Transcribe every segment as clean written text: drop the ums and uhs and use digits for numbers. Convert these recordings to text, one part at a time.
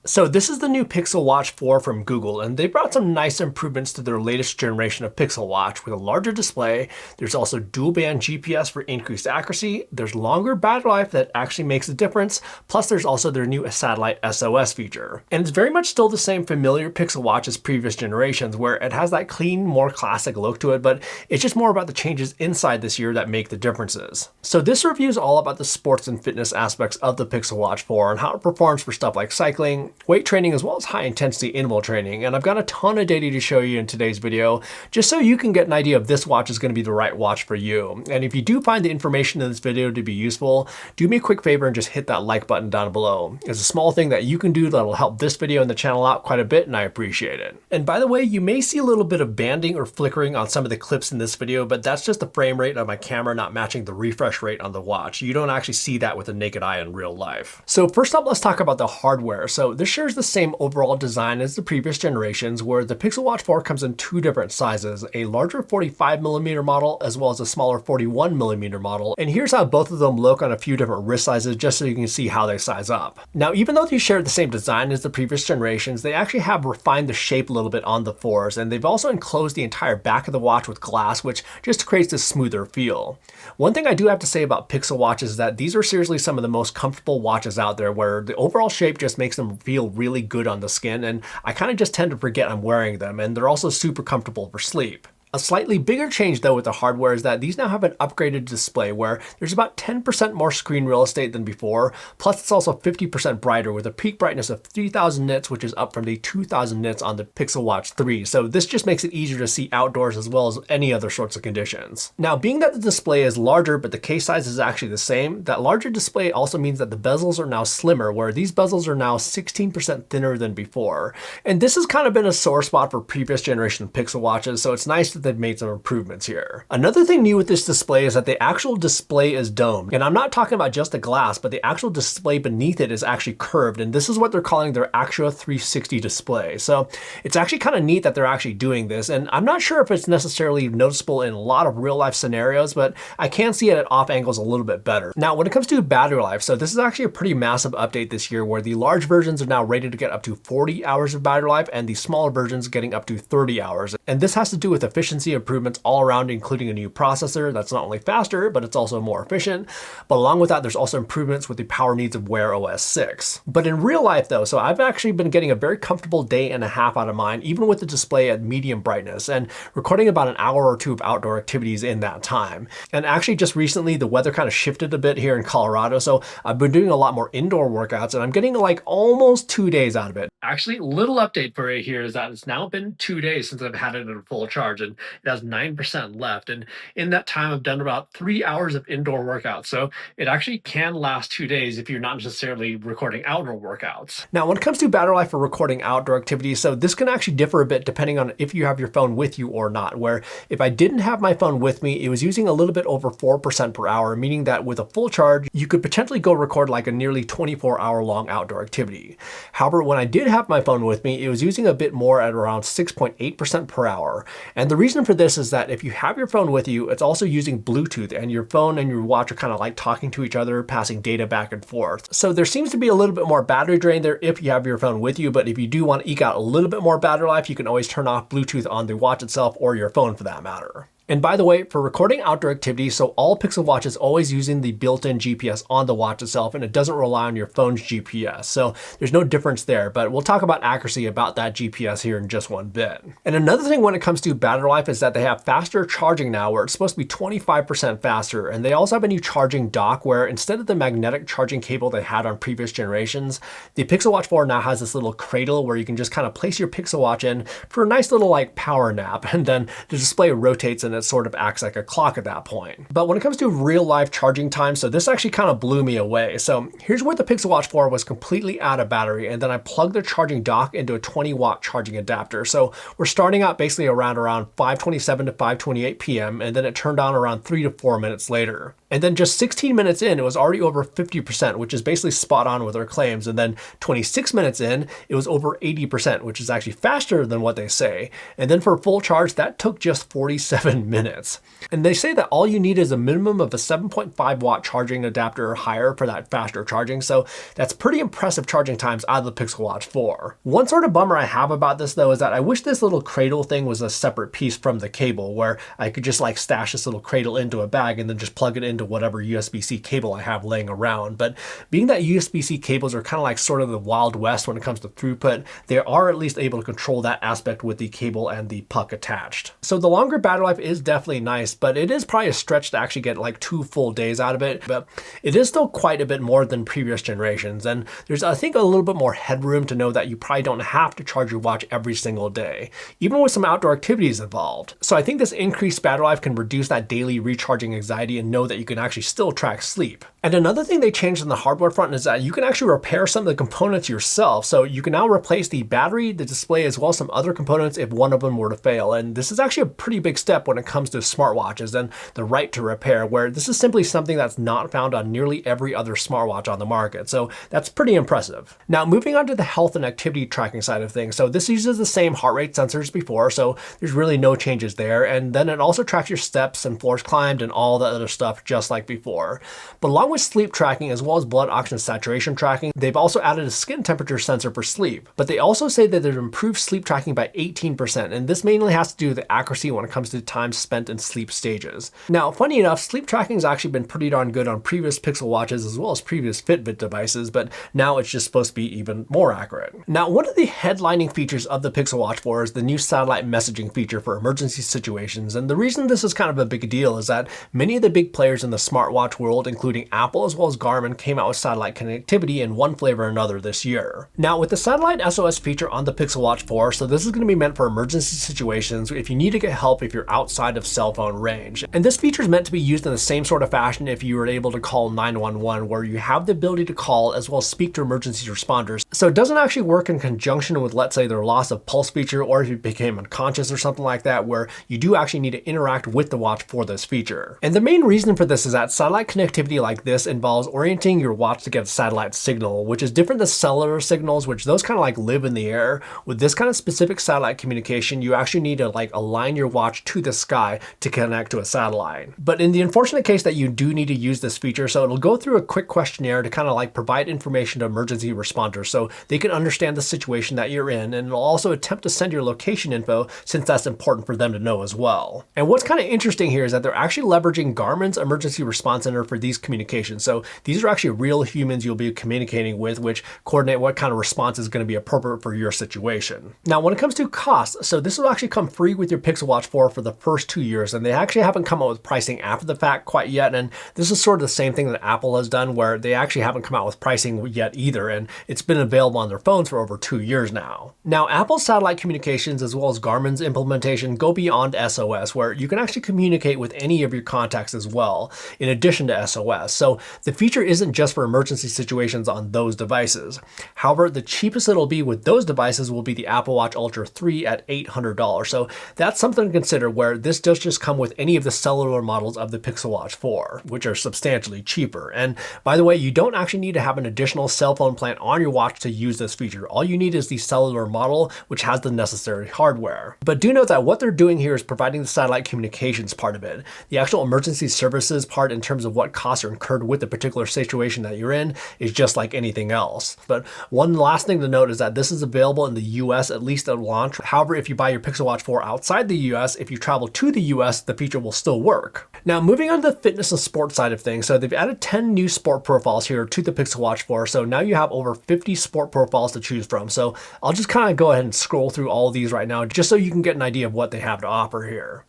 So this is the new Pixel Watch 4 from Google, and they brought some nice improvements to their latest generation of Pixel Watch with a larger display. There's also dual band GPS for increased accuracy. There's longer battery life that actually makes a difference. Plus there's also their new satellite SOS feature. And it's very much still the same familiar Pixel Watch as previous generations, where it has that clean, more classic look to it, but it's just more about the changes inside this year that make the differences. So this review is all about the sports and fitness aspects of the Pixel Watch 4 and how it performs for stuff like cycling, weight training, as well as high intensity interval training. And I've got a ton of data to show you in today's video, just so you can get an idea if this watch is going to be the right watch for you. And if you do find the information in this video to be useful, do me a quick favor and just hit that like button down below. It's a small thing that you can do that'll help this video and the channel out quite a bit, and I appreciate it. And by the way, you may see a little bit of banding or flickering on some of the clips in this video, but that's just the frame rate of my camera not matching the refresh rate on the watch. You don't actually see that with the naked eye in real life. So first up, let's talk about the hardware. So this shares the same overall design as the previous generations, where the Pixel Watch 4 comes in two different sizes, a larger 45mm model as well as a smaller 41mm model. And here's how both of them look on a few different wrist sizes, just so you can see how they size up. Now, even though they share the same design as the previous generations, they actually have refined the shape a little bit on the 4s, and they've also enclosed the entire back of the watch with glass, which just creates this smoother feel. One thing I do have to say about Pixel watches is that these are seriously some of the most comfortable watches out there, where the overall shape just makes them feel really good on the skin, and I kind of just tend to forget I'm wearing them, and they're also super comfortable for sleep. A slightly bigger change though with the hardware is that these now have an upgraded display where there's about 10% more screen real estate than before, plus it's also 50% brighter with a peak brightness of 3000 nits, which is up from the 2000 nits on the Pixel Watch 3. So this just makes it easier to see outdoors as well as any other sorts of conditions. Now, being that the display is larger but the case size is actually the same, that larger display also means that the bezels are now slimmer, where these bezels are now 16% thinner than before. And this has kind of been a sore spot for previous generation Pixel watches, so it's nice that they've made some improvements here. Another thing new with this display is that the actual display is domed. And I'm not talking about just the glass, but the actual display beneath it is actually curved. And this is what they're calling their Actua 360 display. So it's actually kind of neat that they're actually doing this. And I'm not sure if it's necessarily noticeable in a lot of real life scenarios, but I can see it at off angles a little bit better. Now, when it comes to battery life, so this is actually a pretty massive update this year, where the large versions are now rated to get up to 40 hours of battery life and the smaller versions getting up to 30 hours. And this has to do with efficiency improvements all around, including a new processor that's not only faster, but it's also more efficient. But along with that, there's also improvements with the power needs of Wear OS 6. But in real life though, so I've actually been getting a very comfortable day and a half out of mine, even with the display at medium brightness, and recording about an hour or two of outdoor activities in that time. And actually just recently, the weather kind of shifted a bit here in Colorado, so I've been doing a lot more indoor workouts, and I'm getting like almost 2 days out of it. Actually, little update for you here is that it's now been 2 days since I've had it at a full charge, and it has 9% left. And in that time, I've done about 3 hours of indoor workouts. So it actually can last 2 days if you're not necessarily recording outdoor workouts. Now, when it comes to battery life for recording outdoor activities, so this can actually differ a bit depending on if you have your phone with you or not, where if I didn't have my phone with me, it was using a little bit over 4% per hour, meaning that with a full charge, you could potentially go record like a nearly 24-hour long outdoor activity. However, when I did have my phone with me, it was using a bit more at around 6.8% per hour. And the reason for this is that if you have your phone with you, it's also using Bluetooth, and your phone and your watch are kind of like talking to each other, passing data back and forth. So there seems to be a little bit more battery drain there if you have your phone with you, but if you do want to eke out a little bit more battery life, you can always turn off Bluetooth on the watch itself or your phone for that matter. And by the way, for recording outdoor activities, so all Pixel watches always using the built-in GPS on the watch itself, and it doesn't rely on your phone's GPS. So there's no difference there, but we'll talk about accuracy about that GPS here in just one bit. And another thing when it comes to battery life is that they have faster charging now, where it's supposed to be 25% faster. And they also have a new charging dock where instead of the magnetic charging cable they had on previous generations, the Pixel Watch 4 now has this little cradle where you can just kind of place your Pixel Watch in for a nice little like power nap. And then the display rotates and it sort of acts like a clock at that point. But when it comes to real life charging time, so this actually kind of blew me away. So here's where the Pixel Watch 4 was completely out of battery, and then I plugged the charging dock into a 20-watt charging adapter. So we're starting out basically around 5:27 to 5:28 p.m. and then it turned on around 3 to 4 minutes later. And then just 16 minutes in, it was already over 50%, which is basically spot on with their claims. And then 26 minutes in, it was over 80%, which is actually faster than what they say. And then for a full charge, that took just 47 minutes. And they say that all you need is a minimum of a 7.5 watt charging adapter or higher for that faster charging. So that's pretty impressive charging times out of the Pixel Watch 4. One sort of bummer I have about this though is that I wish this little cradle thing was a separate piece from the cable, where I could just like stash this little cradle into a bag and then just plug it into whatever USB-C cable I have laying around. But being that USB-C cables are kind of like sort of the Wild West when it comes to throughput, they are at least able to control that aspect with the cable and the puck attached. So the longer battery life is definitely nice, but it is probably a stretch to actually get like 2 full days out of it. But it is still quite a bit more than previous generations. And there's, I think, a little bit more headroom to know that you probably don't have to charge your watch every single day, even with some outdoor activities involved. So I think this increased battery life can reduce that daily recharging anxiety and know that you can actually still track sleep. And another thing they changed on the hardware front is that you can actually repair some of the components yourself. So you can now replace the battery, the display, as well as some other components if one of them were to fail. And this is actually a pretty big step when it comes to smartwatches and the right to repair, where this is simply something that's not found on nearly every other smartwatch on the market. So that's pretty impressive. Now, moving on to the health and activity tracking side of things. So this uses the same heart rate sensors before, so there's really no changes there. And then it also tracks your steps and floors climbed and all the other stuff just like before. But along with sleep tracking as well as blood oxygen saturation tracking, they've also added a skin temperature sensor for sleep. But they also say that they've improved sleep tracking by 18%, and this mainly has to do with the accuracy when it comes to time spent in sleep stages. Now, funny enough, sleep tracking has actually been pretty darn good on previous Pixel watches as well as previous Fitbit devices, but now it's just supposed to be even more accurate. Now, one of the headlining features of the Pixel Watch 4 is the new satellite messaging feature for emergency situations. And the reason this is kind of a big deal is that many of the big players in the smartwatch world, including Apple as well as Garmin, came out with satellite connectivity in one flavor or another this year. Now, with the satellite SOS feature on the Pixel Watch 4, so this is going to be meant for emergency situations if you need to get help if you're outside of cell phone range. And this feature is meant to be used in the same sort of fashion if you were able to call 911, where you have the ability to call as well as speak to emergency responders. So it doesn't actually work in conjunction with, let's say, their loss of pulse feature, or if you became unconscious or something like that, where you do actually need to interact with the watch for this feature. And the main reason for this is that satellite connectivity like this involves orienting your watch to get a satellite signal, which is different than cellular signals, which those kind of like live in the air. With this kind of specific satellite communication, you actually need to like align your watch to the sky to connect to a satellite. But in the unfortunate case that you do need to use this feature, so it'll go through a quick questionnaire to kind of like provide information to emergency responders so they can understand the situation that you're in, and it'll also attempt to send your location info since that's important for them to know as well. And what's kind of interesting here is that they're actually leveraging Garmin's emergency response center for these communications. So these are actually real humans you'll be communicating with, which coordinate what kind of response is going to be appropriate for your situation. Now, when it comes to cost, so this will actually come free with your Pixel Watch 4 for the first 2 years, and they actually haven't come out with pricing after the fact quite yet. And this is sort of the same thing that Apple has done, where they actually haven't come out with pricing yet either, and it's been available on their phones for over 2 years now. Now, Apple's satellite communications as well as Garmin's implementation go beyond SOS, where you can actually communicate with any of your contacts as well, in addition to SOS. So the feature isn't just for emergency situations on those devices. However, the cheapest it'll be with those devices will be the Apple Watch Ultra 3 at $800. So that's something to consider, where this does just come with any of the cellular models of the Pixel Watch 4, which are substantially cheaper. And by the way, you don't actually need to have an additional cell phone plan on your watch to use this feature. All you need is the cellular model, which has the necessary hardware. But do note that what they're doing here is providing the satellite communications part of it. The actual emergency services part, in terms of what costs are incurred with the particular situation that you're in, is just like anything else. But one last thing to note is that this is available in the US, at least at launch. However, if you buy your Pixel Watch 4 outside the US, if you travel to the US, the feature will still work. Now, moving on to the fitness and sports side of things, so they've added 10 new sport profiles here to the Pixel Watch 4, so now you have over 50 sport profiles to choose from. So I'll just kind of go ahead and scroll through all of these right now, just so you can get an idea of what they have to offer here.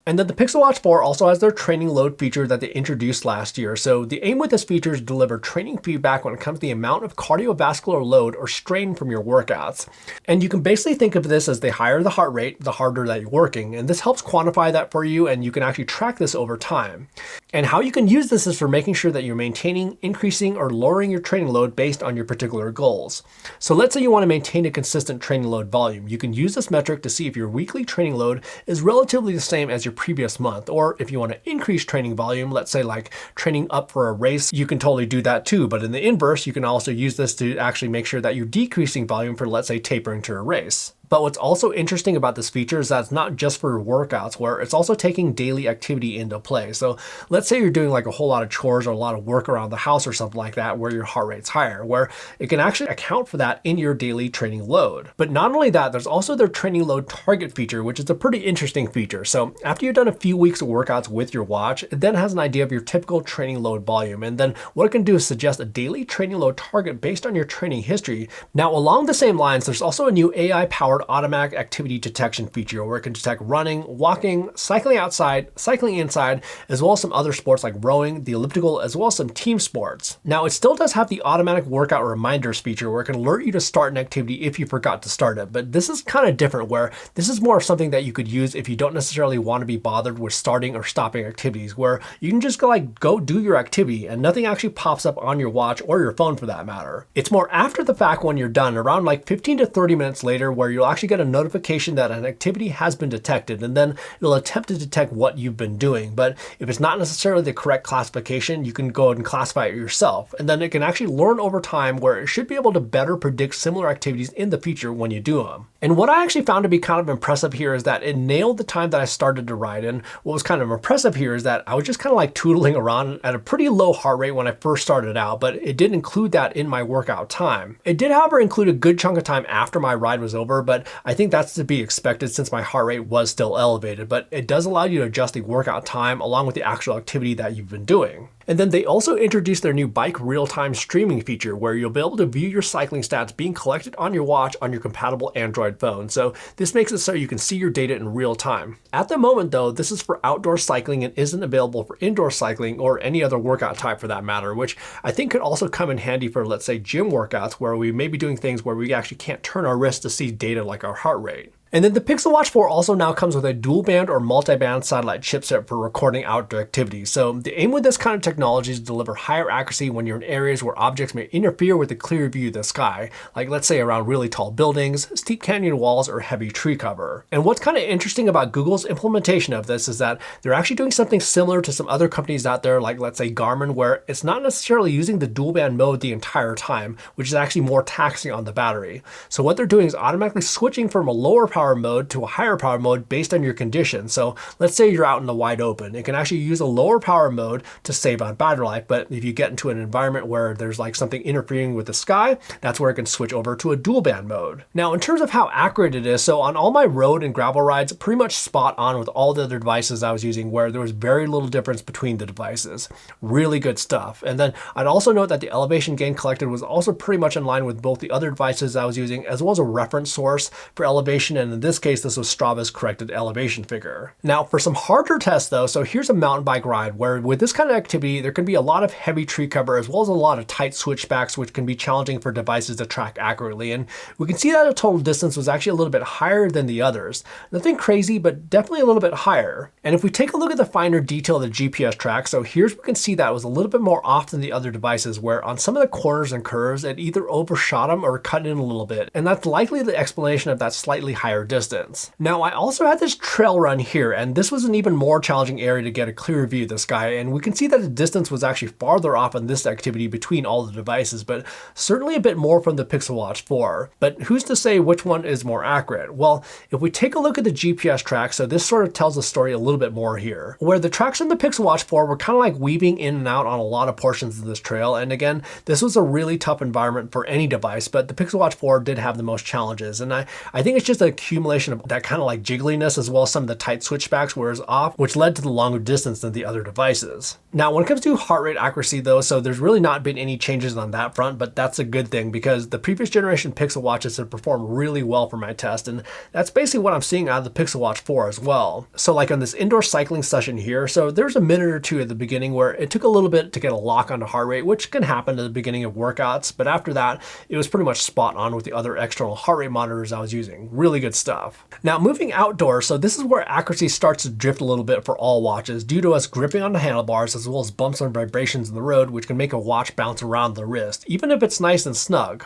And then the Pixel Watch 4 also has their training load feature that they introduced last year. So the aim with this feature is to deliver training feedback when it comes to the amount of cardiovascular load or strain from your workouts. And you can basically think of this as the higher the heart rate, the harder that you're working. And this helps quantify that for you, and you can actually track this over time. And how you can use this is for making sure that you're maintaining, increasing, or lowering your training load based on your particular goals. So let's say you want to maintain a consistent training load volume. You can use this metric to see if your weekly training load is relatively the same as your previous month, or if you want to increase training volume, let's say like training up for a race, you can totally do that too. But in the inverse, you can also use this to actually make sure that you're decreasing volume for, let's say, tapering to a race. But what's also interesting about this feature is that it's not just for workouts, where it's also taking daily activity into play. So let's say you're doing like a whole lot of chores or a lot of work around the house or something like that, where your heart rate's higher, where it can actually account for that in your daily training load. But not only that, there's also their training load target feature, which is a pretty interesting feature. So after you've done a few weeks of workouts with your watch, it then has an idea of your typical training load volume. And then what it can do is suggest a daily training load target based on your training history. Now, along the same lines, there's also a new AI-powered automatic activity detection feature where it can detect running, walking, cycling outside, cycling inside, as well as some other sports like rowing, the elliptical, as well as some team sports. Now, it still does have the automatic workout reminders feature where it can alert you to start an activity if you forgot to start it. But this is kind of different, where this is more of something that you could use if you don't necessarily want to be bothered with starting or stopping activities, where you can just go do your activity and nothing actually pops up on your watch or your phone for that matter. It's more after the fact when you're done, around like 15 to 30 minutes later, where you'll actually get a notification that an activity has been detected, and then it'll attempt to detect what you've been doing. But if it's not necessarily the correct classification, you can go ahead and classify it yourself. And then it can actually learn over time, where it should be able to better predict similar activities in the future when you do them. And what I actually found to be kind of impressive here is that it nailed the time that I started to ride. And what was kind of impressive here is that I was just kind of like tootling around at a pretty low heart rate when I first started out, but it did include that in my workout time. It did, however, include a good chunk of time after my ride was over, but I think that's to be expected since my heart rate was still elevated. But it does allow you to adjust the workout time along with the actual activity that you've been doing. And then they also introduced their new bike real-time streaming feature where you'll be able to view your cycling stats being collected on your watch on your compatible Android phone. So this makes it so you can see your data in real time. At the moment though, this is for outdoor cycling and isn't available for indoor cycling or any other workout type for that matter, which I think could also come in handy for, let's say, gym workouts where we may be doing things where we actually can't turn our wrist to see data like our heart rate. And then the Pixel Watch 4 also now comes with a dual band or multi-band satellite chipset for recording outdoor activities. So the aim with this kind of technology is to deliver higher accuracy when you're in areas where objects may interfere with the clear view of the sky, like let's say around really tall buildings, steep canyon walls, or heavy tree cover. And what's kind of interesting about Google's implementation of this is that they're actually doing something similar to some other companies out there, like let's say Garmin, where it's not necessarily using the dual band mode the entire time, which is actually more taxing on the battery. So what they're doing is automatically switching from a lower power mode to a higher power mode based on your conditions. So let's say you're out in the wide open. It can actually use a lower power mode to save on battery life, but if you get into an environment where there's like something interfering with the sky, that's where it can switch over to a dual band mode. Now, in terms of how accurate it is, so on all my road and gravel rides, pretty much spot on with all the other devices I was using, where there was very little difference between the devices. Really good stuff. And then I'd also note that the elevation gain collected was also pretty much in line with both the other devices I was using, as well as a reference source for elevation, and in this case, this was Strava's corrected elevation figure. Now, for some harder tests though, so here's a mountain bike ride where with this kind of activity, there can be a lot of heavy tree cover as well as a lot of tight switchbacks, which can be challenging for devices to track accurately. And we can see that the total distance was actually a little bit higher than the others. Nothing crazy, but definitely a little bit higher. And if we take a look at the finer detail of the GPS track, so here's we can see that it was a little bit more off than the other devices, where on some of the corners and curves, it either overshot them or cut in a little bit. And that's likely the explanation of that slightly higher distance. Now, I also had this trail run here, and this was an even more challenging area to get a clear view of this guy, and we can see that the distance was actually farther off on this activity between all the devices, but certainly a bit more from the Pixel Watch 4. But who's to say which one is more accurate? Well, if we take a look at the GPS track, so this sort of tells the story a little bit more here, where the tracks on the Pixel Watch 4 were kind of like weaving in and out on a lot of portions of this trail, and again, this was a really tough environment for any device, but the Pixel Watch 4 did have the most challenges, and I think it's just an accumulation of that kind of like jiggliness as well as some of the tight switchbacks were off, which led to the longer distance than the other devices. Now, when it comes to heart rate accuracy though, so there's really not been any changes on that front, but that's a good thing because the previous generation Pixel Watches have performed really well for my test, and that's basically what I'm seeing out of the Pixel Watch 4 as well. So like on this indoor cycling session here, so there's a minute or two at the beginning where it took a little bit to get a lock onto heart rate, which can happen at the beginning of workouts, but after that, it was pretty much spot on with the other external heart rate monitors I was using. Really good good stuff. Now moving outdoors, so this is where accuracy starts to drift a little bit for all watches due to us gripping on the handlebars as well as bumps and vibrations in the road, which can make a watch bounce around the wrist, even if it's nice and snug.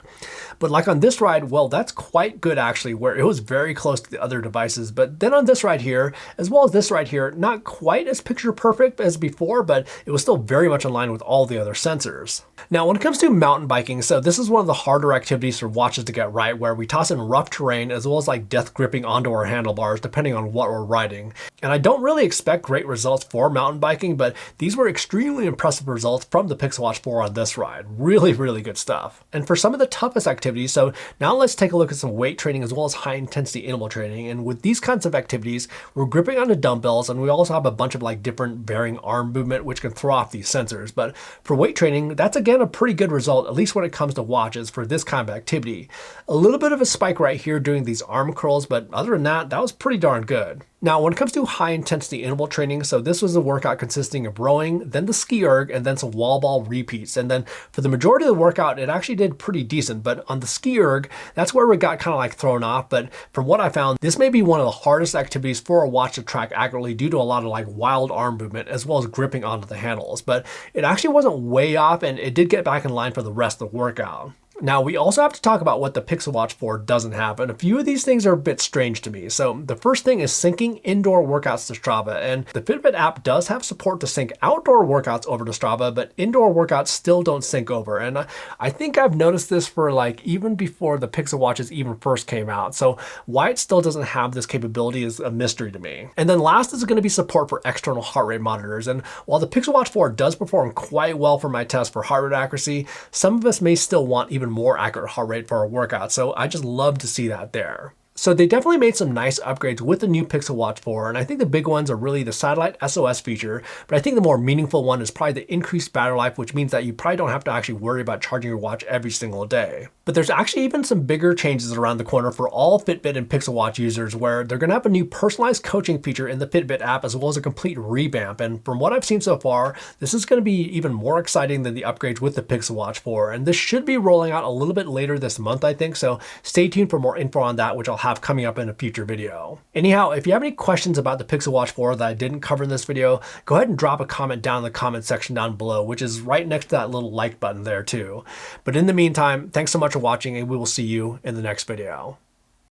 But like on this ride, well, that's quite good actually, where it was very close to the other devices. But then on this ride here, as well as this ride here, not quite as picture perfect as before, but it was still very much in line with all the other sensors. Now, when it comes to mountain biking, so this is one of the harder activities for watches to get right, where we toss in rough terrain as well as like death gripping onto our handlebars, depending on what we're riding. And I don't really expect great results for mountain biking, but these were extremely impressive results from the Pixel Watch 4 on this ride. Really, really good stuff. And for some of the toughest activities, so now let's take a look at some weight training as well as high intensity interval training. And with these kinds of activities, we're gripping onto dumbbells, and we also have a bunch of like different varying arm movement, which can throw off these sensors. But for weight training, that's again a pretty good result, at least when it comes to watches for this kind of activity. A little bit of a spike right here doing these arm curls, but other than that, that was pretty darn good. Now, when it comes to high intensity interval training, so this was a workout consisting of rowing, then the ski erg, and then some wall ball repeats. And then for the majority of the workout, it actually did pretty decent. But on the ski erg, that's where we got kind of like thrown off. But from what I found, this may be one of the hardest activities for a watch to track accurately due to a lot of like wild arm movement as well as gripping onto the handles. But it actually wasn't way off, and it did get back in line for the rest of the workout. Now, we also have to talk about what the Pixel Watch 4 doesn't have, and a few of these things are a bit strange to me. So the first thing is syncing indoor workouts to Strava, and the Fitbit app does have support to sync outdoor workouts over to Strava, but indoor workouts still don't sync over. And I think I've noticed this for like even before the Pixel Watches even first came out. So why it still doesn't have this capability is a mystery to me. And then last is going to be support for external heart rate monitors. And while the Pixel Watch 4 does perform quite well for my test for heart rate accuracy, some of us may still want even more accurate heart rate for our workout. So I just love to see that there. So they definitely made some nice upgrades with the new Pixel Watch 4, and I think the big ones are really the satellite SOS feature, but I think the more meaningful one is probably the increased battery life, which means that you probably don't have to actually worry about charging your watch every single day. But there's actually even some bigger changes around the corner for all Fitbit and Pixel Watch users, where they're going to have a new personalized coaching feature in the Fitbit app as well as a complete revamp. And from what I've seen so far, this is going to be even more exciting than the upgrades with the Pixel Watch 4, and this should be rolling out a little bit later this month, I think, so stay tuned for more info on that, which I'll have coming up in a future video. Anyhow, if you have any questions about the Pixel Watch 4 that I didn't cover in this video, go ahead and drop a comment down in the comment section down below, which is right next to that little like button there too. But in the meantime, thanks so much for watching, and we will see you in the next video.